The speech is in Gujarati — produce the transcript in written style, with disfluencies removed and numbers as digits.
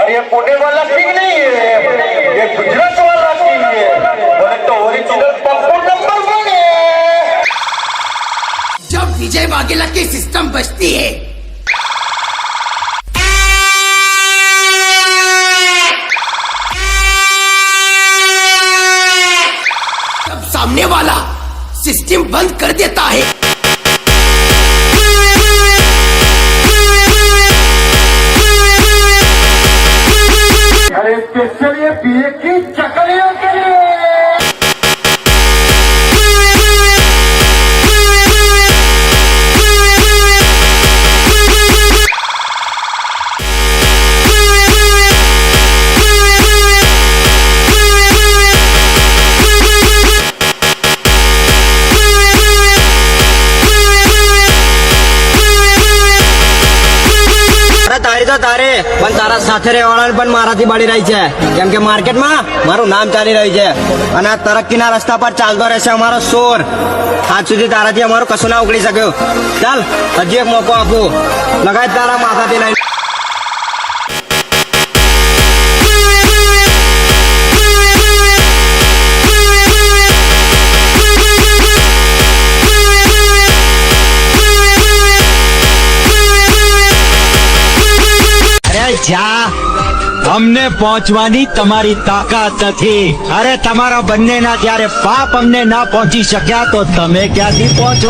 और ये पुणे वाला किंग नहीं है, ये गुजरात वाला किंग है, बोले तो ओरिजिनल पप्पू नंबर 1 है। जब विजय वाघेला की सिस्टम बजती है तब सामने वाला सिस्टम बंद कर देता है। अरे स्पेशल ये बीए की चकलियों के लिए। તારે પણ તારા સાથે રહેવાળાને પણ મારાથી બળી રહી છે, કેમ કે માર્કેટમાં મારું નામ ચાલી રહ્યું છે અને આ તરક્કીના રસ્તા પર ચાલતો રહેશે અમારો શોર. આજ સુધી તારાથી અમારું કશું ના ઉકળી શક્યું. ચાલ હજી એક મોકો આપું, લગાય તારા માથાથી લઈને. જા અમને પહોંચવાની તમારી તાકાત નથી. અરે તમારા બંનેના જ્યારે પાપ અમને ના પહોંચી શક્યા તો તમે ક્યાંથી પહોંચો.